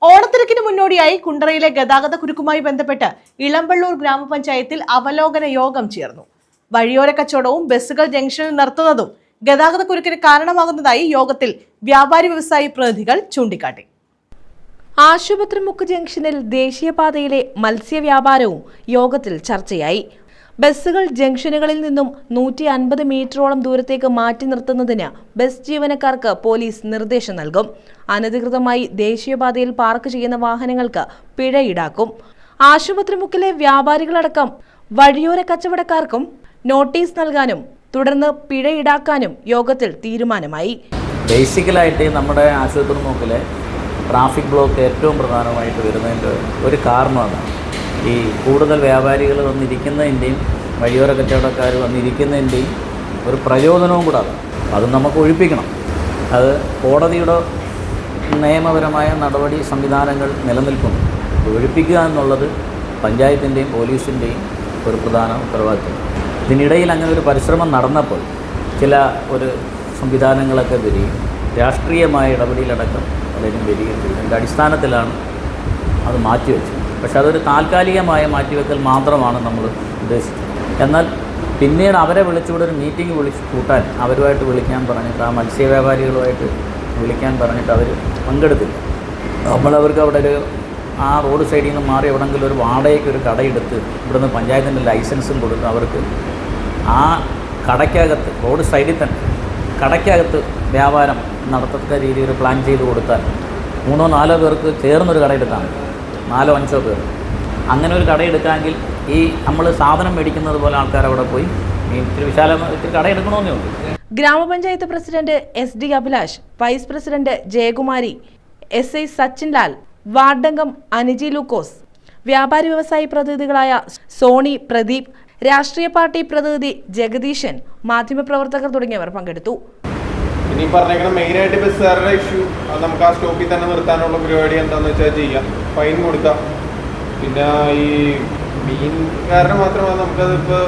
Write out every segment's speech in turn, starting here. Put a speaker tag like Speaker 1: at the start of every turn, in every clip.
Speaker 1: ഓണത്തിരക്കിന് മുന്നോടിയായി കുണ്ടറയിലെ ഗതാഗത കുരുക്കുമായി ബന്ധപ്പെട്ട് ഇളമ്പള്ളൂർ ഗ്രാമപഞ്ചായത്തിൽ അവലോകന യോഗം ചേർന്നു. വഴിയോര കച്ചവടവും ബസ്സുകൾ ജംഗ്ഷനിൽ നിർത്തുന്നതും ഗതാഗത കുരുക്കിന് കാരണമാകുന്നതായി യോഗത്തിൽ വ്യാപാരി വ്യവസായി പ്രതിനിധികൾ ചൂണ്ടിക്കാട്ടി. ആശുപത്രിമുക്ക് ജംഗ്ഷനിൽ ദേശീയപാതയിലെ മത്സ്യവ്യാപാരവും യോഗത്തിൽ ചർച്ചയായി. ബസ്സുകൾ ജംഗ്ഷനുകളിൽ നിന്നും 150 മീറ്ററോളം ദൂരത്തേക്ക് മാറ്റി നിർത്തുന്നതിന് ബസ് ജീവനക്കാർക്ക് പോലീസ് നിർദ്ദേശം നൽകും. അനധികൃതമായി ദേശീയപാതയിൽ പാർക്ക് ചെയ്യുന്ന വാഹനങ്ങൾക്ക് പിഴ ഈടാക്കും. ആശുപത്രിമുക്കിലെ വ്യാപാരികളടക്കം വഴിയോര കച്ചവടക്കാർക്കും നോട്ടീസ് നൽകാനും തുടർന്ന് പിഴ ഈടാക്കാനും യോഗത്തിൽ തീരുമാനമായി.
Speaker 2: ബേസിക്കലായിട്ട് നമ്മുടെ ആശുപത്രിമുക്കിലെ ട്രാഫിക് ബ്ലോക്ക് ഏറ്റവും പ്രധാനമായിട്ട് വരുന്നതിൻ്റെ ഒരു കാരണമാണ് ഈ കൂടുതൽ വ്യാപാരികൾ വന്നിരിക്കുന്നതിൻ്റെയും വഴിയോര കച്ചവടക്കാർ വന്നിരിക്കുന്നതിൻ്റെയും ഒരു പ്രചോദനവും കൂടാതെ അത് നമുക്ക് ഒഴിപ്പിക്കണം. അത് കോടതിയുടെ നിയമപരമായ നടപടി സംവിധാനങ്ങൾ നിലനിൽക്കുന്നു. ഒഴിപ്പിക്കുക എന്നുള്ളത് പഞ്ചായത്തിൻ്റെയും പോലീസിൻ്റെയും ഒരു പ്രധാന ഉത്തരവാദിത്വം. ഇതിനിടയിൽ അങ്ങനെ ഒരു പരിശ്രമം നടന്നപ്പോൾ ചില ഒരു സംവിധാനങ്ങളൊക്കെ വരികയും രാഷ്ട്രീയമായ ഇടപെടലടക്കം പലരും വരികയും ചെയ്തതിൻ്റെ അടിസ്ഥാനത്തിലാണ് അത് മാറ്റിവെച്ചത്. പക്ഷെ അതൊരു താൽക്കാലികമായ മാറ്റിവെക്കൽ മാത്രമാണ് നമ്മൾ ഉദ്ദേശിച്ചത്. എന്നാൽ പിന്നീട് അവരെ വിളിച്ചുകൂടെ ഒരു മീറ്റിംഗ് കൂട്ടാൻ അവരുമായിട്ട് വിളിക്കാൻ പറഞ്ഞിട്ട് ആ മത്സ്യവ്യാപാരികളുമായിട്ട് വിളിക്കാൻ പറഞ്ഞിട്ട് അവർ പങ്കെടുത്തില്ല. നമ്മളവർക്ക് അവിടെ ഒരു ആ റോഡ് സൈഡിൽ നിന്ന് മാറി എവിടെയെങ്കിലും ഒരു വാടകയ്ക്ക് ഒരു കടയെടുത്ത് ഇവിടുന്ന് പഞ്ചായത്തിൻ്റെ ലൈസൻസും കൊടുത്ത് അവർക്ക് ആ കടയ്ക്കകത്ത് റോഡ് സൈഡിൽ തന്നെ കടയ്ക്കകത്ത് വ്യാപാരം നടത്തത്തക്ക രീതിയിൽ ഒരു പ്ലാൻ ചെയ്ത് കൊടുത്താൽ 3-4 പേർക്ക് ചേർന്നൊരു കടയെടുക്കാൻ 4-5 പേർ അങ്ങനെ ഒരു കടയെടുക്കാമെങ്കിൽ ഈ നമ്മൾ സാധനം മേടിക്കുന്നത് പോലെ ആൾക്കാർ അവിടെ പോയി ഇത്തിരി ഇത്തിരി കടയെടുക്കണമെന്നേ ഉള്ളൂ.
Speaker 1: ഗ്രാമപഞ്ചായത്ത് president SD Abhilash, vice president Jayakumari, SI Sachin Lal, വാർഡംഗം അനിജി ലൂക്കോസ്, വ്യാപാരി വ്യവസായി പ്രതിനിധികളായ സോണി, പ്രദീപ്, രാഷ്ട്രീയ പാർട്ടി പ്രതിനിധി ജഗദീശൻ, മാധ്യമപ്രവർത്തകർ തുടങ്ങിയവർ പങ്കെടുത്തു.
Speaker 3: ഇനി പറഞ്ഞേക്കണം മെയിനായിട്ട് ബസ്സുകാരുടെ ഇഷ്യൂ നമുക്ക് ആ സ്റ്റോപ്പിൽ തന്നെ നിർത്താനുള്ള പരിപാടി എന്താണെന്ന് വെച്ചാൽ ചെയ്യാം, ഫൈൻ കൊടുക്കാം. പിന്നെ ഈ മീൻകാരനെ മാത്രമാണ് നമുക്കതിപ്പോൾ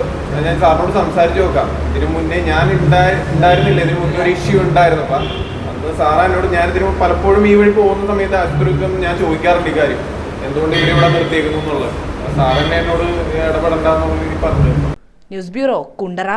Speaker 3: ഞാൻ സാറിനോട് സംസാരിച്ച് നോക്കാം. ഇതിനു മുന്നേ ഞാൻ ഉണ്ടായിരുന്നില്ല, ഇതിനു മുന്നേ ഒരു ഇഷ്യൂ ഉണ്ടായിരുന്നു. അപ്പം അന്ന് സാറ് എന്നോട് ഞാനിതിന് പലപ്പോഴും ഈ വഴി പോകുന്ന സമയത്ത് ആശുപത്രിക്കും ഞാൻ ചോദിക്കാറുണ്ട് ഈ കാര്യം, എന്തുകൊണ്ട് ഇവരിവിടെ നിർത്തിയേക്കുന്നു എന്നുള്ളത്. സാറെന്നെ എന്നോട് ഇടപെടണ്ടെന്നുള്ള രീതി പറഞ്ഞു.
Speaker 1: News bureau, Kundara.